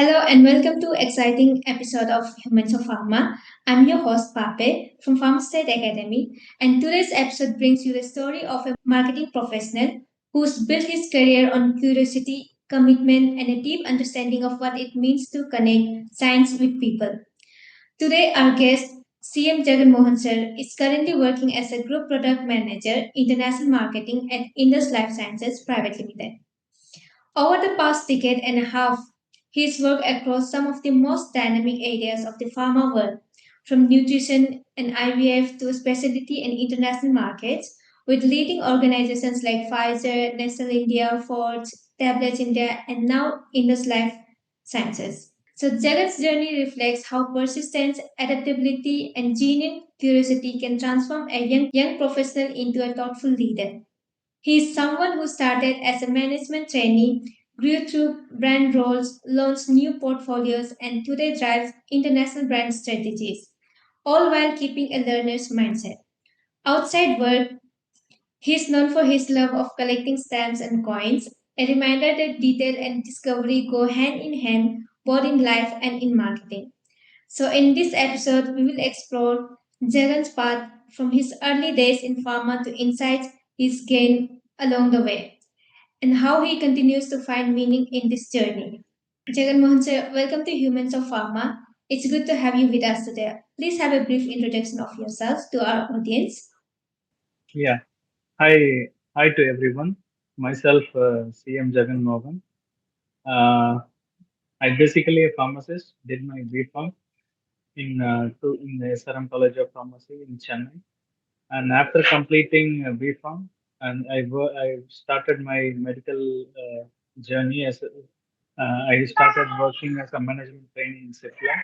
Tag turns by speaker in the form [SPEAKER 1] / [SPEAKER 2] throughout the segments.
[SPEAKER 1] Hello and welcome to exciting episode of Humans of Pharma. I'm your host Pape from Pharma State Academy, and today's episode brings you the story of a marketing professional who's built his career on curiosity, commitment, and a deep understanding of what it means to connect science with people. Today, our guest CM Jagan sir is currently working as a group product manager, international marketing at Indus Life Sciences Private Limited. Over the past decade and a half, he's worked across some of the most dynamic areas of the pharma world, from nutrition and IVF to specialty and international markets, with leading organizations like Pfizer, Nestle India, Ford, Tablets India, and now Indus Life Sciences. So Jagat's journey reflects how persistence, adaptability, and genuine curiosity can transform a young professional into a thoughtful leader. He is someone who started as a management trainee, grew through brand roles, launched new portfolios, and today drives international brand strategies, all while keeping a learner's mindset. Outside work, he is known for his love of collecting stamps and coins, a reminder that detail and discovery go hand in hand both in life and in marketing. So, in this episode, we will explore Jagan's path from his early days in pharma to insights he's gained along the way and how he continues to find meaning in this journey. Jagan Mohan sir, welcome to Humans of Pharma. It's good to have you with us today. Please have a brief introduction of yourself to our audience.
[SPEAKER 2] Yeah. Hi to everyone. Myself, CM Jagan Mohan. Uh, I basically a pharmacist. Did my B.Pharm in the SRM College of Pharmacy in Chennai. And after completing B.Pharm, and I started my medical journey I started working as a management trainee in Cipla,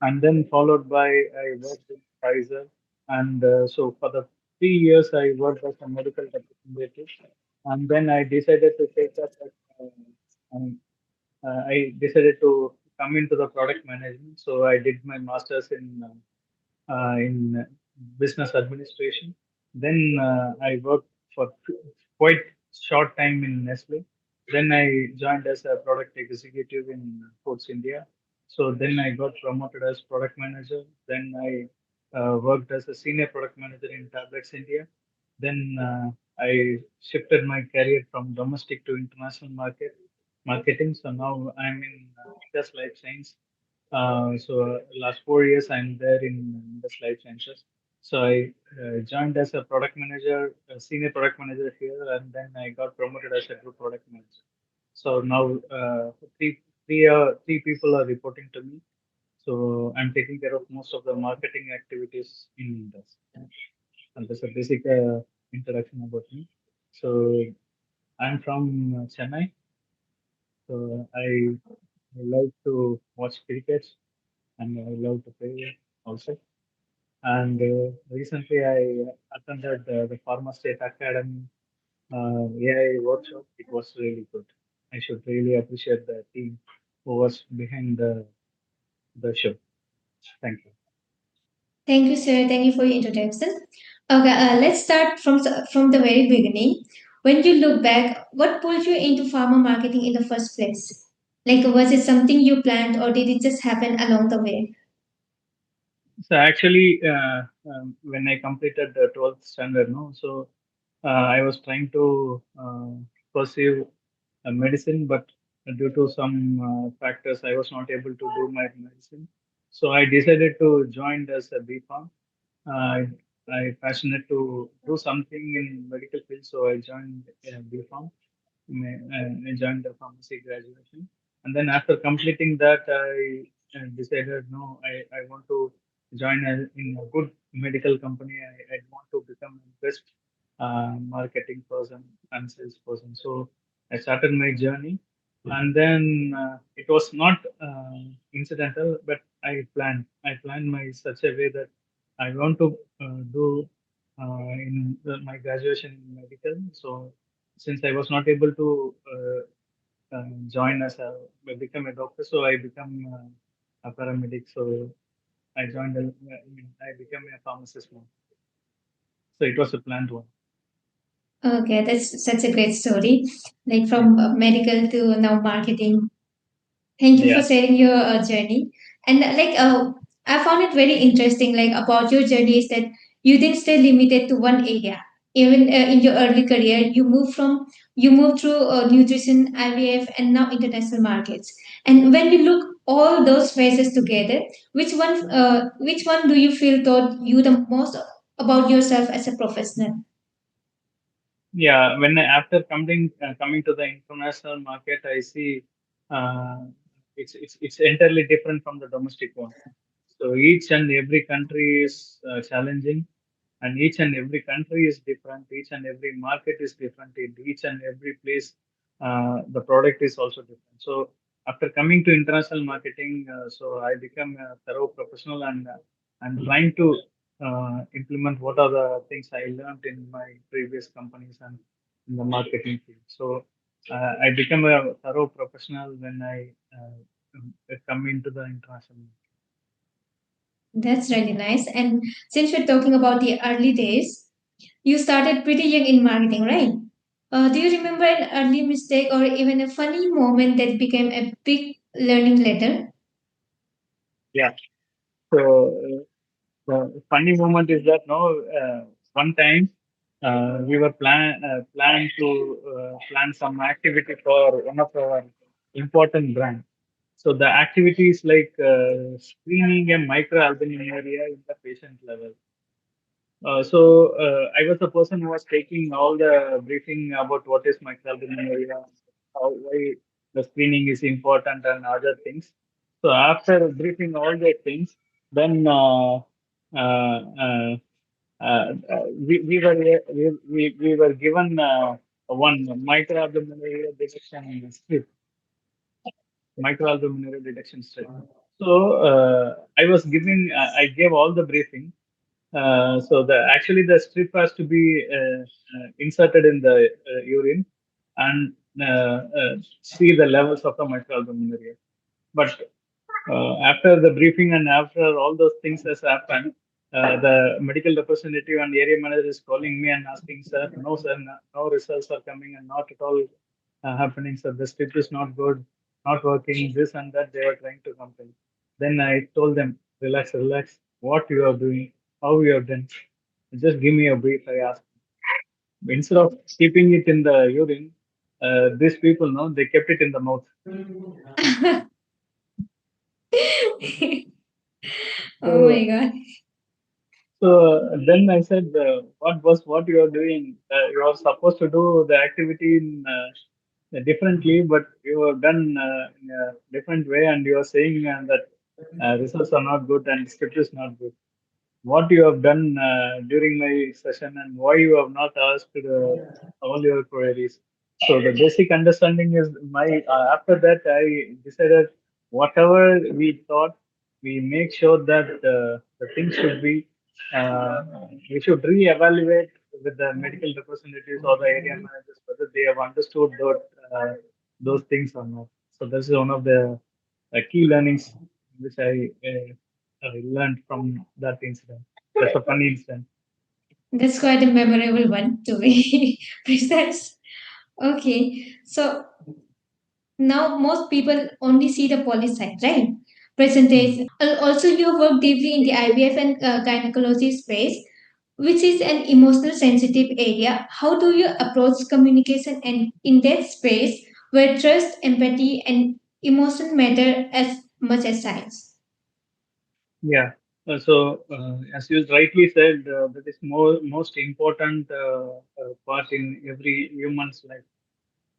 [SPEAKER 2] and then followed by I worked in Pfizer, and so for the 3 years I worked as a medical representative, and then I decided to take up. Um, I decided to come into the product management, so I did my masters in business administration. Then I worked for quite short time in Nestle. Then I joined as a product executive in Foods India. So then I got promoted as product manager. Then I worked as a senior product manager in Tablets India. Then I shifted my career from domestic to international marketing. So now I'm in Indus Life Science. Last 4 years I'm there in Indus Life Sciences. So I joined as a product manager, a senior product manager here, and then I got promoted as a group product manager. So now three people are reporting to me. So I'm taking care of most of the marketing activities in Indus. And that's a basic introduction about me. So I'm from Chennai. So I love to watch cricket and I love to play also. And recently, I attended the Pharma State Academy AI workshop. It was really good. I should really appreciate the team who was behind the show. Thank you.
[SPEAKER 1] Thank you, sir. Thank you for your introduction. Okay, let's start from the very beginning. When you look back, what pulled you into pharma marketing in the first place? Like, was it something you planned, or did it just happen along the way?
[SPEAKER 2] So actually, when I completed the 12th standard, no, so I was trying to pursue medicine, but due to some factors, I was not able to do my medicine. So I decided to join as a B.Pharm. I I passionate to do something in medical field, so I joined B.Pharm. I joined the pharmacy graduation, and then after completing that, I decided no, I want to join in a good medical company. I want to become the best marketing person and sales person. So I started my journey, and then it was not incidental, but I planned my such a way that I want to do my graduation in medical. So since I was not able to join as a become a doctor, so I become a paramedic. So I became a pharmacist now. So it was a planned one.
[SPEAKER 1] Okay, that's such a great story. Like from medical to now marketing. Thank you for
[SPEAKER 2] Yeah,
[SPEAKER 1] sharing your journey. And I found it very interesting. Like about your journey is that you didn't stay limited to one area. Even in your early career, you moved through nutrition, IVF, and now international markets. And when you look all those phases together, which one do you feel taught you the most about yourself as a professional?
[SPEAKER 2] yeah. After coming to the international market, I see uh, it's entirely different from the domestic one. So each and every country is challenging, and each and every country is different. Each and every market is different. In each and every place, the product is also different. So after coming to international marketing, so I become a thorough professional, and I'm trying to implement what are the things I learned in my previous companies and in the marketing field. So I become a thorough professional when I come into the international.
[SPEAKER 1] That's really nice. And since we're talking about the early days, you started pretty young in marketing, right? Do you remember an early mistake or even a funny moment that became a big learning later?
[SPEAKER 2] Yeah. So the funny moment is that no, one time we were plan some activity for one of our important brands. So the activity is like screening a microalbuminuria in the patient level. I was the person who was taking all the briefing about what is microalbuminuria, why the screening is important, and other things. So after briefing all those things, then uh, we were given one microalbuminuria detection strip. So I gave all the briefing. So the actually the strip has to be inserted in the urine and see the levels of the microalbuminuria. But after the briefing and after all those things has happened, the medical representative and area manager is calling me and asking, sir, no, sir, no results are coming and not at all happening, sir. The strip is not good, not working, this and that. They were trying to complain. Then I told them, relax, relax. What you are doing, how you have done. Just give me a brief. I asked. Instead of keeping it in the urine, these people, no, they kept it in the mouth.
[SPEAKER 1] Oh my
[SPEAKER 2] So
[SPEAKER 1] god.
[SPEAKER 2] So then I said, what you are doing? You are supposed to do the activity in differently, but you have done in a different way, and you are saying that results are not good and script is not good. What you have done during my session and why you have not asked all your queries. So the basic understanding is my. After that, I decided whatever we thought, we make sure that the things should be. We should re-evaluate with the medical representatives or the area managers whether they have understood those things or not. So this is one of the key learnings which I learned from that incident. That's a funny incident.
[SPEAKER 1] That's quite a memorable one to be precise. Okay, so now most people only see the policy side, right?
[SPEAKER 2] Mm.
[SPEAKER 1] Percentage. Also, you work deeply in the IVF and gynecology space, which is an emotional sensitive area. How do you approach communication and in that space where trust, empathy, and emotion matter as much as science?
[SPEAKER 2] Yeah. As you rightly said, that is most important part in every human's life.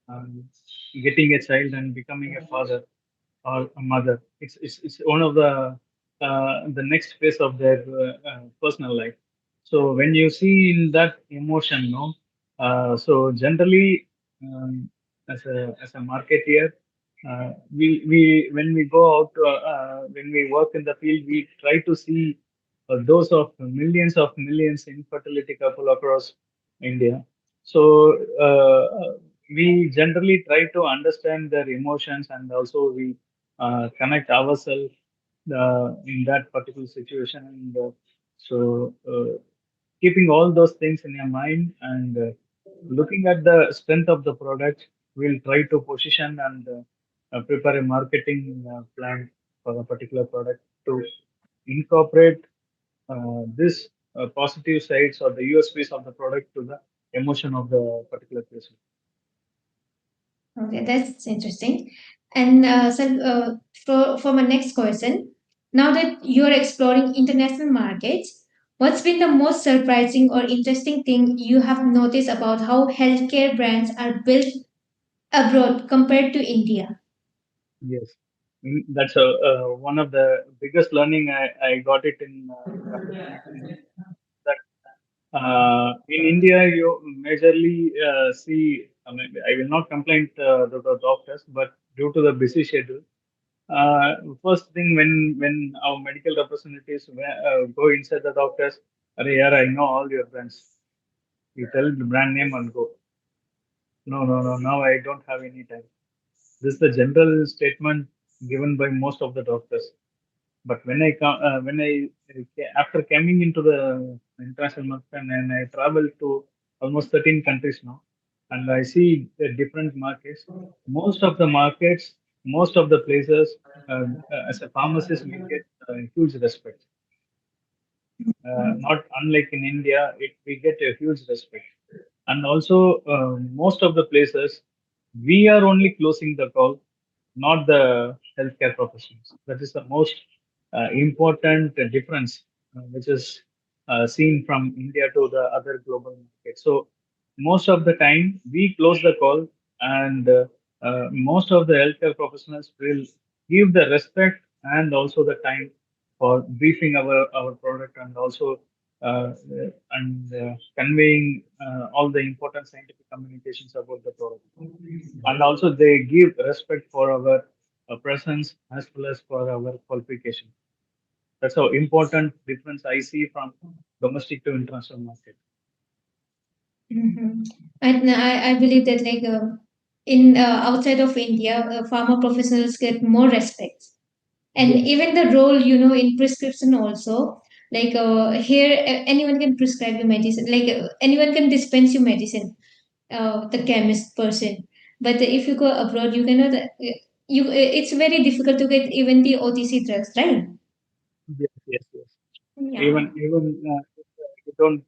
[SPEAKER 2] Um, Getting a child and becoming a father or a mother. It's one of the next phase of their personal life. So when you see in that emotion, no, so generally as a marketeer, we when we go out when we work in the field, we try to see those of millions infertility couple across India. So we generally try to understand their emotions and also we connect ourselves in that particular situation. And keeping all those things in your mind and looking at the strength of the product, we'll try to position and prepare a marketing plan for a particular product to incorporate this positive sides or the USPs of the product to the emotion of the particular person.
[SPEAKER 1] Okay, that's interesting. And for my next question, now that you're exploring international markets, what's been the most surprising or interesting thing you have noticed about how healthcare brands are built abroad compared to India?
[SPEAKER 2] Yes, that's one of the biggest learning I got it in after coming to that. In India, you majorly see. I mean, I will not complain the doctors, but due to the busy schedule, first thing when our medical representatives go inside the doctors, "Arey yaar, I know all your brands. You tell the brand name and go." No, no, no. Now I don't have any time. This is the general statement given by most of the doctors. But when I after coming into the international market and I travel to almost 13 countries now, and I see the different markets. Most of the markets, most of the places, as a pharmacist, we get huge respect. Not unlike in India, we get a huge respect. And also, most of the places, we are only closing the call, not the healthcare professionals. That is the most important difference, which is seen from India to the other global markets. So, most of the time, we close the call, and most of the healthcare professionals will give the respect and also the time for briefing our product and also uh, conveying all the important scientific communications about the product. And also they give respect for our presence as well as for our qualification. That's how important difference I see from domestic to international market.
[SPEAKER 1] Mhm. And I believe that in outside of India, pharma professionals get more respect, and
[SPEAKER 2] Yes,
[SPEAKER 1] even the role in prescription also. Here, anyone can prescribe you medicine. Anyone can dispense you medicine, the chemist person. But if you go abroad, you cannot. It's very difficult to get even the OTC drugs, right?
[SPEAKER 2] yes, yes, yes.
[SPEAKER 1] Yeah.
[SPEAKER 2] Even you don't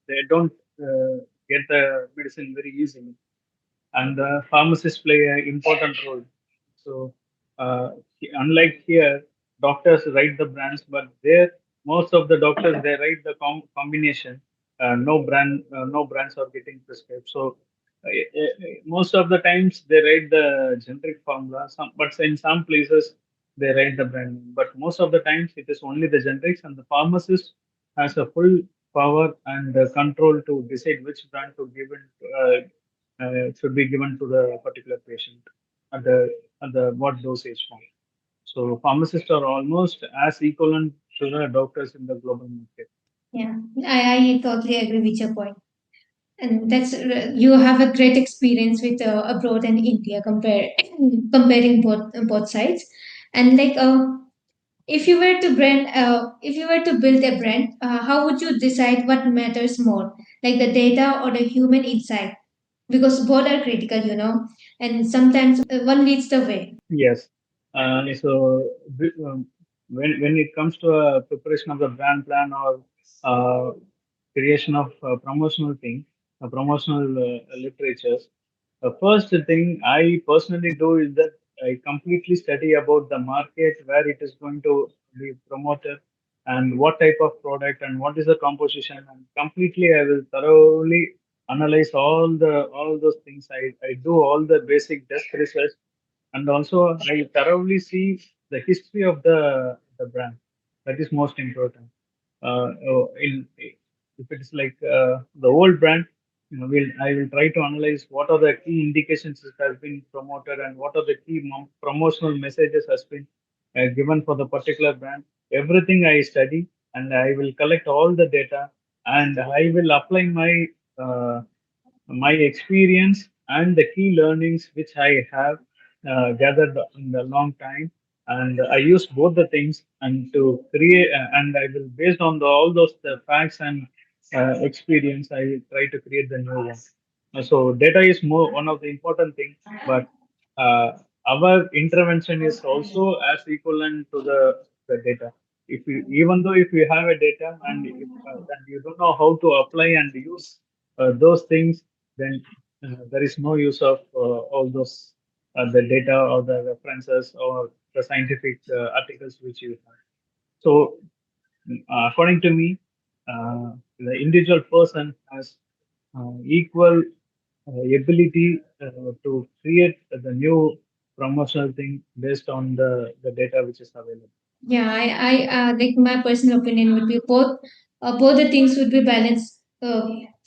[SPEAKER 2] they don't get the medicine very easily, and pharmacists play an important role. So, unlike here, doctors write the brands, but there most of the doctors they write the combination. No brands are getting prescribed. So, most of the times they write the generic formula. But in some places they write the brand name. But most of the times it is only the generics, and the pharmacist has a full power and control to decide which brand to give it. Should be given to the particular patient at the what dosage form. So pharmacists are almost as equivalent to the doctors in the global market.
[SPEAKER 1] Yeah, I totally agree with your point. And that's you have a great experience with abroad and India comparing both sides. And if you were to build a brand, how would you decide what matters more, like the data or the human insight? Because both are critical, and sometimes one leads the way.
[SPEAKER 2] Yes. So when it comes to a preparation of the brand plan or uh, creation of promotional thing, promotional literatures, the first thing I personally do is that I completely study about the market where it is going to be promoted and what type of product and what is the composition, and completely I will thoroughly analyze all those things. I do all the basic desk research, and also I thoroughly see the history of the brand. That is most important. In if it is like the old brand, I will try to analyze what are the key indications that has been promoted and what are the key promotional messages has been given for the particular brand. Everything I study, and I will collect all the data, and I will apply uh, my experience and the key learnings which I have gathered in the long time, and I use both the things and to create, and I will based on all those the facts and experience, I will try to create the new one. So data is more one of the important thing, but uh, our intervention is also as equivalent to the data. If you, even though if you have a data and you don't know how to apply and use those things, then there is no use of all those the data or the references or the scientific articles which you have. So, according to me, the individual person has equal ability to create the new promotional thing based on the data which is available.
[SPEAKER 1] Yeah, I like my personal opinion would be both the things would be balanced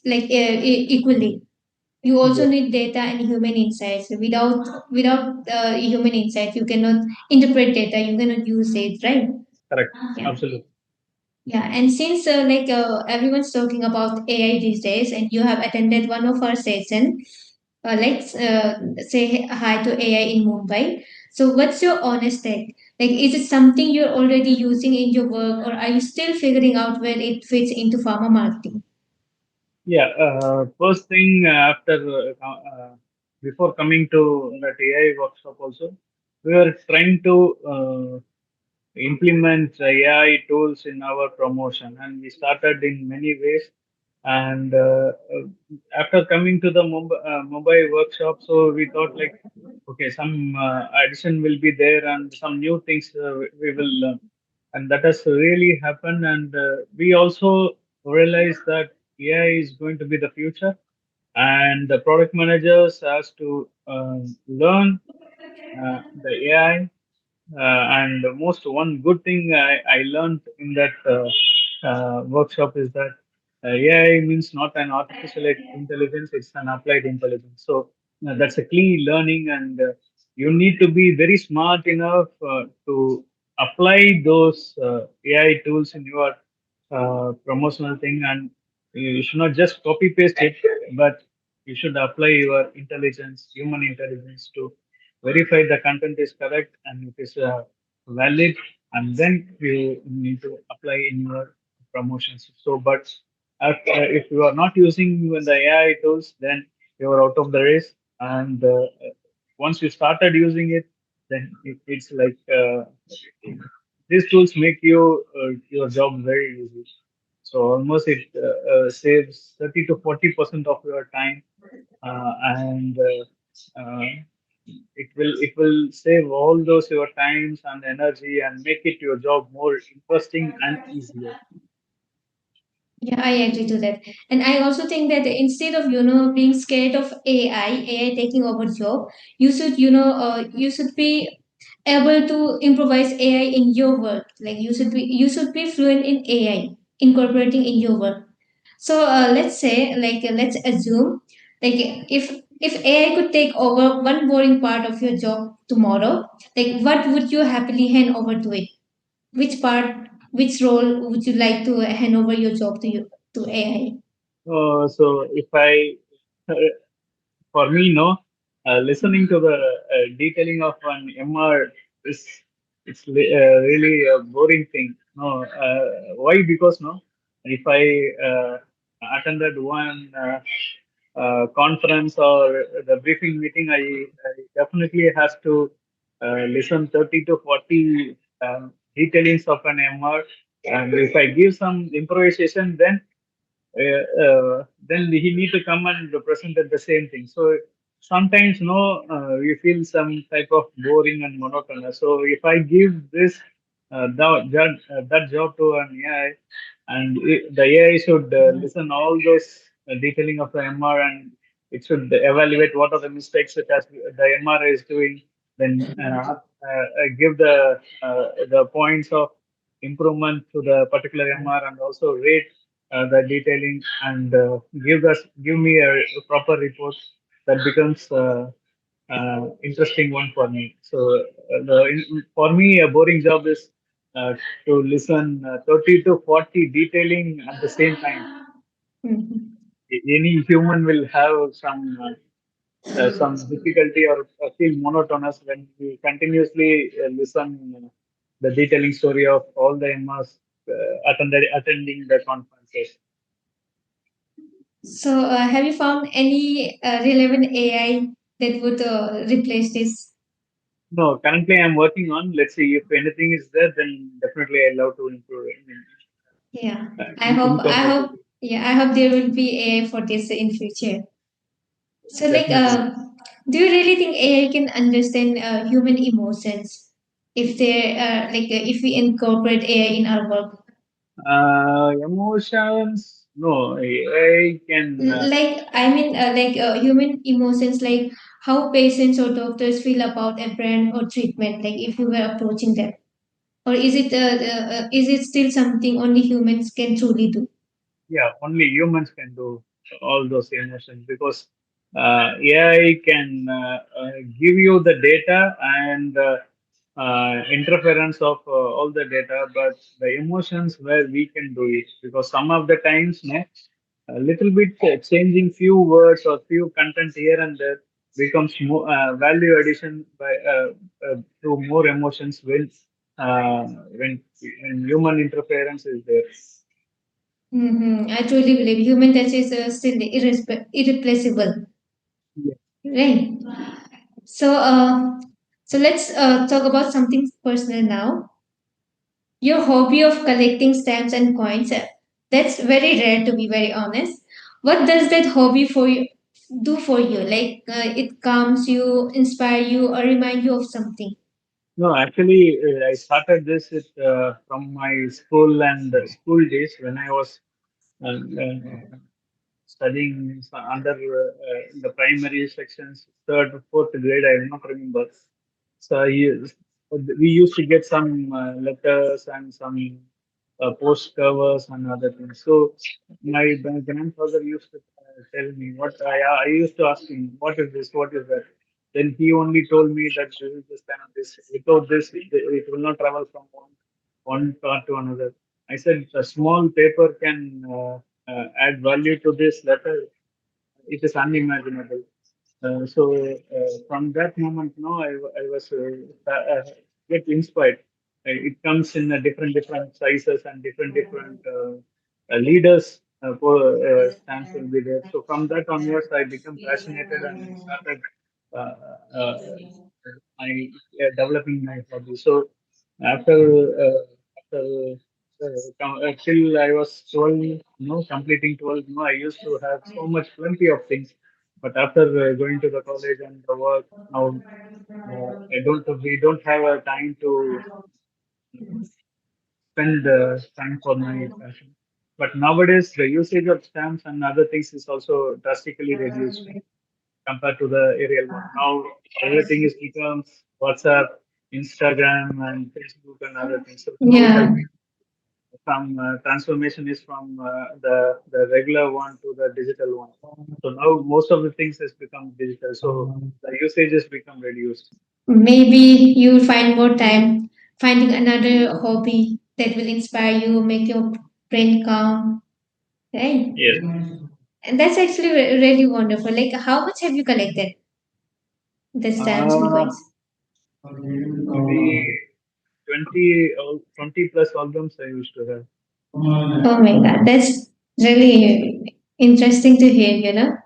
[SPEAKER 1] equally. You also
[SPEAKER 2] Yes,
[SPEAKER 1] need data and human insights. Without human insights, you cannot interpret data. You cannot use it, right?
[SPEAKER 2] correct.
[SPEAKER 1] Yeah.
[SPEAKER 2] Absolutely.
[SPEAKER 1] Yeah, and since everyone's talking about AI these days, and you have attended one of our session, let's say hi to AI in Mumbai. So, what's your honest take? Like, is it something you're already using in your work, or are you still figuring out where it fits into pharma marketing?
[SPEAKER 2] Yeah. First thing before coming to that AI workshop also, we were trying to implement AI tools in our promotion, and we started in many ways. And after coming to the Mumbai workshop, so we thought like, okay, some addition will be there and some new things we will learn, and that has really happened. And we also realized that AI is going to be the future, and the product managers has to learn the AI. And the most one good thing I learned in that workshop is that AI means not an artificial intelligence, it's an applied intelligence. So that's a key learning, and you need to be very smart enough to apply those AI tools in your promotional thing, and you should not just copy paste it, but you should apply your intelligence, human intelligence, to verify the content is correct and it is valid, and then you need to apply in your promotions. So, but if you are not using the AI tools, then you are out of the race. And once you started using it, then it's like these tools make your job very easy. So almost it saves 30 to 40% of your time, and it will save all those your times and energy and make it your job more interesting and easier.
[SPEAKER 1] Yeah, I agree to that. And I also think that instead of, being scared of AI taking over job, you should be able to improvise AI in your work. Like you should be fluent in AI, incorporating in your work. So let's say, let's assume, like if AI could take over one boring part of your job tomorrow, like what would you happily hand over to it? Which part, which role would you like to hand over your job to AI?
[SPEAKER 2] So if I for me, no, listening to the detailing of an MR is really a boring thing. No, why? Because no, if I attended one conference or the briefing meeting, I definitely has to listen 30 to 40 detailings of an MR, and if I give some improvisation, then he need to come and present at the same thing. So sometimes, no, we feel some type of boring and monotonous. So if I give this that job to an AI, and the AI should listen all those detailing of the MR, and it should evaluate what are the mistakes that the MR is doing, then give the points of improvement to the particular MR, and also rate the detailing, and give me a proper report that becomes interesting one for me. So for me, a boring job is to listen 30 to 40 detailing at the same time.
[SPEAKER 1] Mhm.
[SPEAKER 2] Any human will have some difficulty or feel monotonous when we continuously listen the detailing story of all the MRs attending the conferences.
[SPEAKER 1] So, have you found any relevant AI that would replace this?
[SPEAKER 2] No, currently I'm working on. Let's see if anything is there, then definitely I love to improve it.
[SPEAKER 1] Yeah, I
[SPEAKER 2] Incorporate it.
[SPEAKER 1] hope, yeah, I hope there will be AI for this in future. So, like,
[SPEAKER 2] Definitely.
[SPEAKER 1] do you really think AI can understand human emotions if they if we incorporate AI in our work?
[SPEAKER 2] Emotions. No, I can.
[SPEAKER 1] Like, I mean, human emotions, like how patients or doctors feel about a brand or treatment, like if you were approaching them, or is it still something only humans can truly do?
[SPEAKER 2] Yeah, only humans can do all those emotions because AI can give you the data and interference of all the data, but the emotions where we can do it because some of the times, no, a little bit changing few words or few content here and there becomes more value addition by to more emotions uh, when when human interference is there.
[SPEAKER 1] I truly believe human touch is still irreplaceable, right? So, let's talk about something personal now. Your hobby of collecting stamps and coins. That's very rare, to be very honest. What does that hobby for you do for you? Like, it calms you, inspire you, or remind you of something.
[SPEAKER 2] No, actually, I started this from my school and school days when I was studying under the primary sections, third, fourth grade. I do not remember. So we used to get some letters and some post covers and other things. So my grandfather used to tell me what I used to ask him, what is this, what is that? Then he only told me that this is this kind of this. Without this, it will not travel from one part to another. I said a small paper can add value to this letter. It is unimaginable. From that moment, no, I was get inspired. It comes in different sizes and different leaders. Stamps will be there. So from that onwards, I become passionate and started uh, uh, my developing my hobby. So after till I was 12, completing 12, I used to have so much plenty of things. But after going to the college and the work, now we don't have a time to spend time for my passion. But nowadays, the usage of stamps and other things is also drastically reduced compared to the aerial one. Now everything is becomes WhatsApp, Instagram, and Facebook and other things. So now
[SPEAKER 1] Yeah.
[SPEAKER 2] from transformation is from the regular one to the digital one. So now most of the things has become digital. So the usage has become reduced.
[SPEAKER 1] Maybe you'll find more time finding another hobby that will inspire you, make your brain calm, right?
[SPEAKER 2] Yes.
[SPEAKER 1] And that's actually really wonderful. Like, how much have you collected the stamps and
[SPEAKER 2] Uh,
[SPEAKER 1] coins?
[SPEAKER 2] Maybe 20, 20 plus albums I used to have.
[SPEAKER 1] Oh my God, that's really interesting to hear, you know.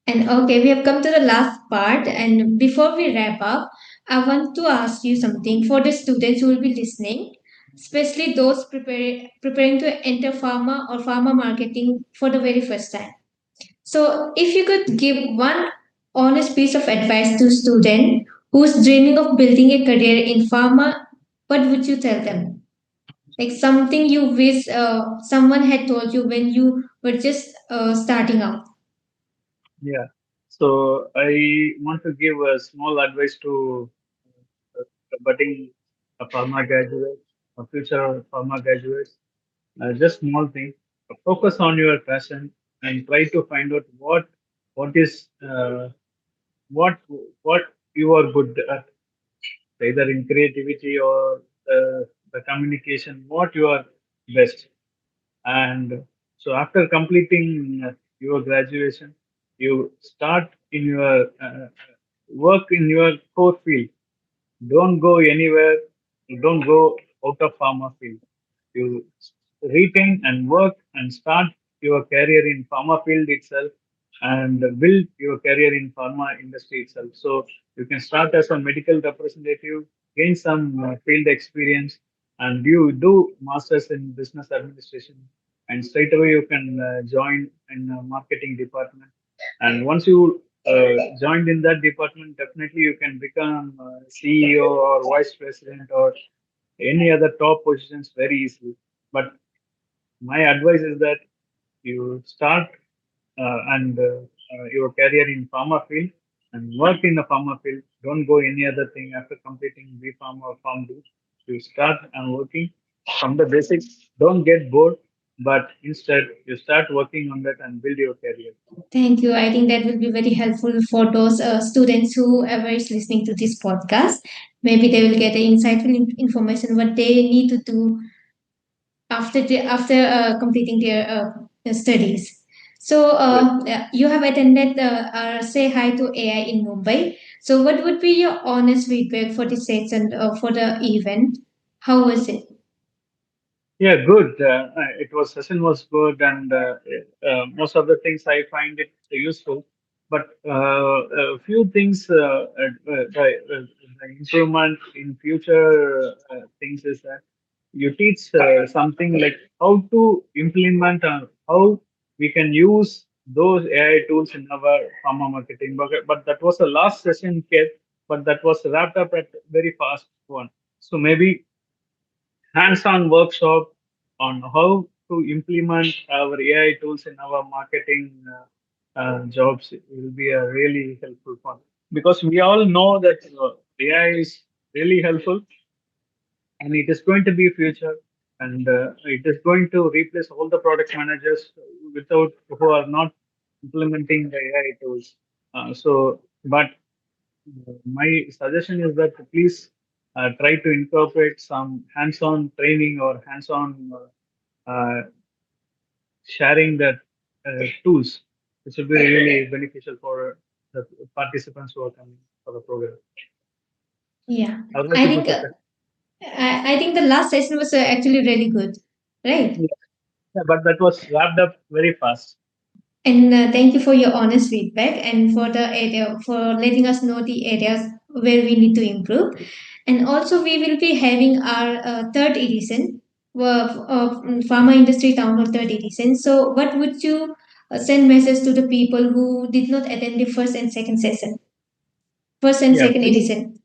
[SPEAKER 1] And okay, we have come to the last part. And before we wrap up, I want to ask you something for the students who will be listening, especially those preparing to enter pharma or pharma marketing for the very first time. So, if you could give one honest piece of advice to a student who's dreaming of building a career in pharma, what would you tell them? Like something you wish someone had told you when you were just starting out.
[SPEAKER 2] Yeah. So I want to give a small advice to budding pharma graduates, future pharma graduates. Just small thing. Focus on your passion and try to find out what is what what you are good at, either in creativity or the communication. What you are best. And so after completing your graduation, you start in your work in your core field. Don't go anywhere. Don't go out of pharma field. You retain and work and start your career in pharma field itself. and build your career in pharma industry itself. So you can start as a medical representative, gain some field experience, and you do masters in business administration, and straight away you can join in a marketing department. And once you joined in that department, definitely you can become CEO or vice president or any other top positions very easily. But my advice is that you start your career in pharma field and work in the pharma field. Don't go any other thing after completing B Pharma or Pharm D. You start and working from the basics. Don't get bored, but instead you start working on that and build your career.
[SPEAKER 1] Thank you. I think that will be very helpful for those students whoever is listening to this podcast. Maybe they will get insightful information what they need to do after completing their studies. So
[SPEAKER 2] Yes.
[SPEAKER 1] you have attended Say Hi to AI in Mumbai. So what would be your honest feedback for the session for the event? How was it?
[SPEAKER 2] Yeah, good. It was session was good, and most of the things I find it useful. But a few things, the improvement in future things is that you teach something like how to implement how we can use those AI tools in our pharma marketing. But that was the last session, Kate, but that was wrapped up at very fast one. So maybe hands-on workshop on how to implement our AI tools in our marketing jobs will be a really helpful one, because we all know that AI is really helpful and it is going to be future, and it is going to replace all the product managers without who are not implementing the AI tools. But my suggestion is that please try to incorporate some hands-on training or hands-on sharing that tools, which will be really beneficial for the participants who are coming for the program.
[SPEAKER 1] Yeah,
[SPEAKER 2] I would like
[SPEAKER 1] I
[SPEAKER 2] to
[SPEAKER 1] think
[SPEAKER 2] put the question.
[SPEAKER 1] I think the last session was actually really good, right?
[SPEAKER 2] Yeah, but that was wrapped up very fast.
[SPEAKER 1] And thank you for your honest feedback and for the area for letting us know the areas where we need to improve. And also, we will be having our third edition of Pharma Industry Town Hall third edition. So, what would you send message to the people who did not attend the first and
[SPEAKER 2] Yeah,
[SPEAKER 1] second
[SPEAKER 2] please.
[SPEAKER 1] edition?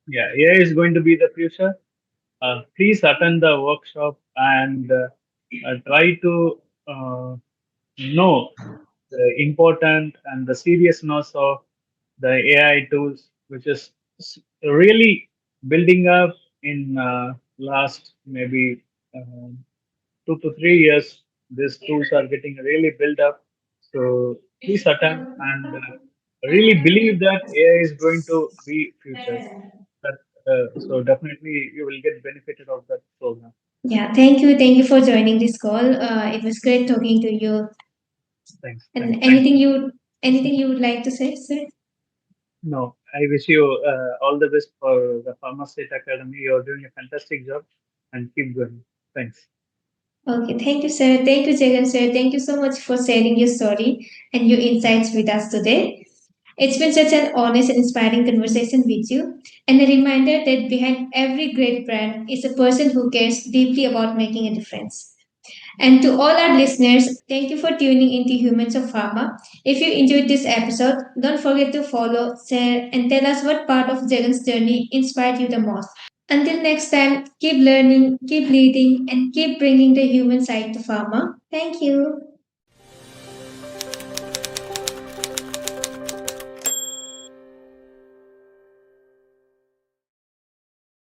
[SPEAKER 2] Yeah, AI is going to be the future. Please attend the workshop and try to know the important and the seriousness of the AI tools, which is really building up in last maybe 2 to 3 years. These tools are getting really built up. So please attend and really believe that AI is going to be future. That, so definitely you will get benefited of that program.
[SPEAKER 1] Yeah, thank you for joining this call. It was great talking to you.
[SPEAKER 2] Thanks,
[SPEAKER 1] And
[SPEAKER 2] thanks, thanks.
[SPEAKER 1] anything you would like to say, sir?
[SPEAKER 2] No, I wish you all the best for the Pharma State Academy. You're doing a fantastic job and keep going. Thanks.
[SPEAKER 1] Okay, thank you, sir. Thank you, Jagan, sir. Thank you so much for sharing your story and your insights with us today. It's been such an honest and inspiring conversation with you, and a reminder that behind every great brand is a person who cares deeply about making a difference. And to all our listeners, thank you for tuning into Humans of Pharma. If you enjoyed this episode, don't forget to follow, share, and tell us what part of Jagan's journey inspired you the most. Until next time, keep learning, keep leading, and keep bringing the human side to pharma. Thank you.